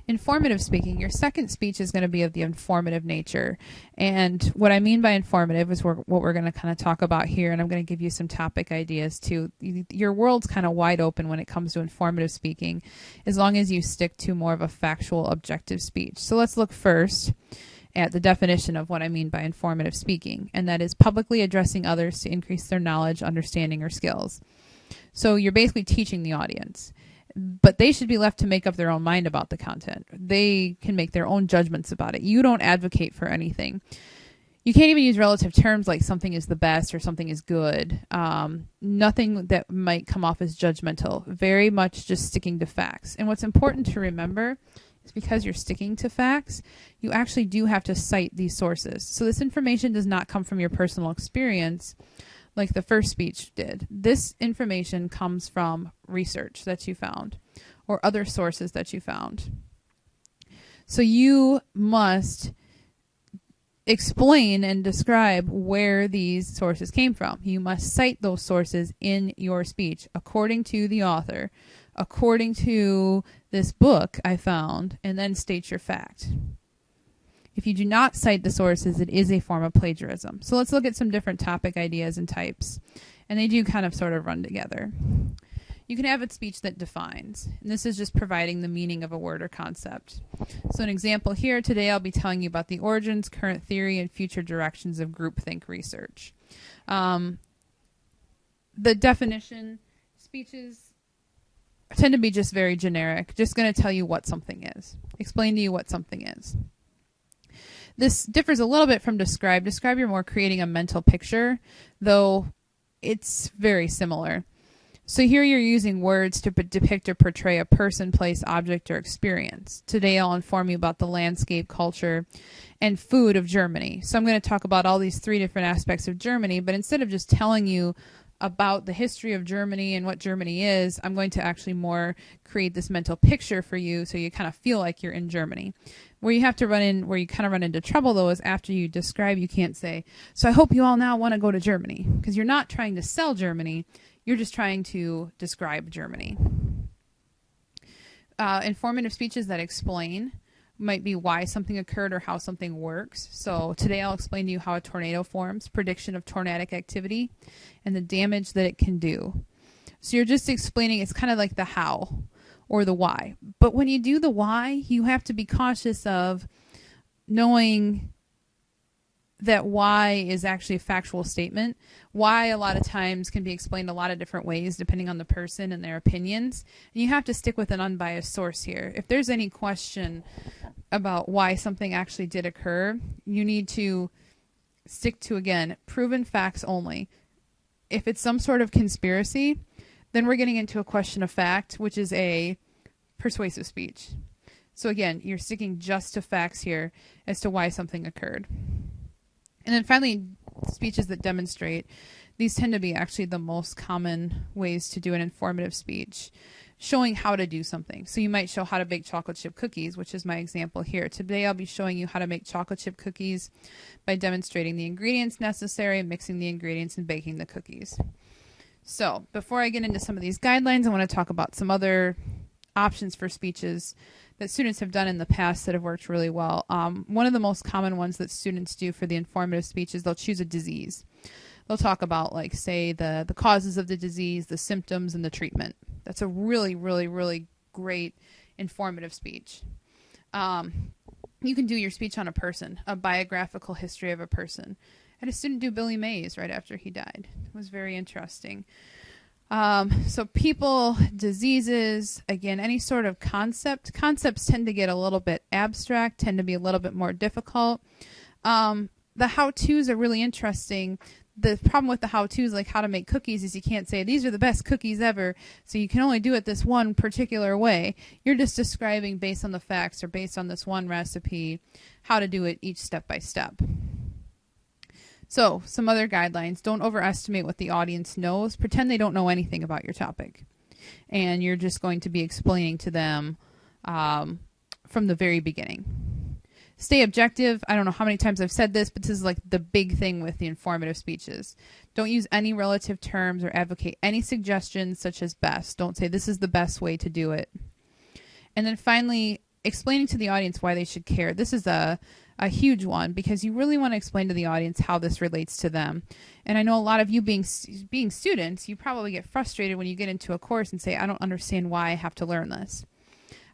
Informative speaking, your second speech is going to be of the informative nature. And what I mean by informative is what we're going to kind of talk about here, and I'm going to give you some topic ideas too. Your world's kind of wide open when it comes to informative speaking, as long as you stick to more of a factual, objective speech. So let's look first at the definition of what I mean by informative speaking, and that is publicly addressing others to increase their knowledge, understanding, or skills. So you're basically teaching the audience, but they should be left to make up their own mind about the content. They can make their own judgments about it. You don't advocate for anything. You can't even use relative terms like something is the best or something is good. Nothing that might come off as judgmental. Very much just sticking to facts. And what's important to remember is because you're sticking to facts, you actually do have to cite these sources. So this information does not come from your personal experience like the first speech did. This information comes from research that you found or other sources that you found. So you must explain and describe where these sources came from. You must cite those sources in your speech according to the author, according to this book I found, and then state your fact. If you do not cite the sources, it is a form of plagiarism. So let's look at some different topic ideas and types. And they do kind of sort of run together. You can have a speech that defines. And this is just providing the meaning of a word or concept. So an example here, today I'll be telling you about the origins, current theory, and future directions of groupthink research. The definition speeches tend to be just very generic. Just going to tell you what something is. Explain to you what something is. This differs a little bit from describe. Describe, you're more creating a mental picture, though it's very similar. So here you're using words to depict or portray a person, place, object, or experience. Today I'll inform you about the landscape, culture, and food of Germany. So I'm going to talk about all these three different aspects of Germany, but instead of just telling you about the history of Germany and what Germany is, I'm going to actually more create this mental picture for you so you kind of feel like you're in Germany. Where you have to where you kind of run into trouble, though, is after you describe, you can't say, so I hope you all now want to go to Germany, because you're not trying to sell Germany, you're just trying to describe Germany. Informative speeches that explain might be why something occurred or how something works. So today I'll explain to you how a tornado forms, prediction of tornadic activity, and the damage that it can do. So you're just explaining, it's kind of like the how or the why. But when you do the why, you have to be cautious of knowing that why is actually a factual statement. Why a lot of times can be explained a lot of different ways depending on the person and their opinions. And you have to stick with an unbiased source here. If there's any question about why something actually did occur, you need to stick to, again, proven facts only. If it's some sort of conspiracy, then we're getting into a question of fact, which is a persuasive speech. So again, you're sticking just to facts here as to why something occurred. And then finally, speeches that demonstrate. These tend to be actually the most common ways to do an informative speech, showing how to do something. So you might show how to bake chocolate chip cookies, which is my example here. Today I'll be showing you how to make chocolate chip cookies by demonstrating the ingredients necessary, mixing the ingredients, and baking the cookies. So before I get into some of these guidelines, I want to talk about some other options for speeches that students have done in the past that have worked really well. One of the most common ones that students do for the informative speech is they'll choose a disease. They'll talk about, like, say, the causes of the disease, the symptoms, and the treatment. That's a really, really, really great informative speech. You can do your speech on a person, a biographical history of a person. I had a student do Billy Mays right after he died. It was very interesting. So people, diseases, again, any sort of concept. Concepts tend to get a little bit abstract, tend to be a little bit more difficult. The how-tos are really interesting. The problem with the how-tos, like how to make cookies, is you can't say, these are the best cookies ever, so you can only do it this one particular way. You're just describing based on the facts or based on this one recipe how to do it each step by step. So, some other guidelines. Don't overestimate what the audience knows. Pretend they don't know anything about your topic. And you're just going to be explaining to them from the very beginning. Stay objective. I don't know how many times I've said this, but this is like the big thing with the informative speeches. Don't use any relative terms or advocate any suggestions such as best. Don't say this is the best way to do it. And then finally, explaining to the audience why they should care. This is a huge one because you really want to explain to the audience how this relates to them. And I know a lot of you being students, you probably get frustrated when you get into a course and say, I don't understand why I have to learn this.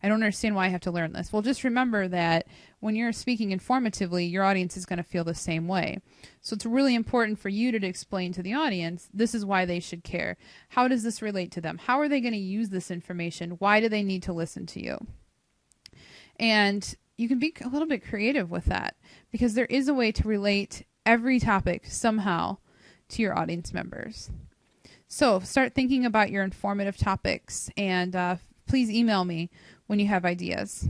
I don't understand why I have to learn this. Well, just remember that when you're speaking informatively, your audience is going to feel the same way. So it's really important for you to explain to the audience, this is why they should care. How does this relate to them? How are they going to use this information? Why do they need to listen to you? And you can be a little bit creative with that because there is a way to relate every topic somehow to your audience members. So start thinking about your informative topics and please email me when you have ideas.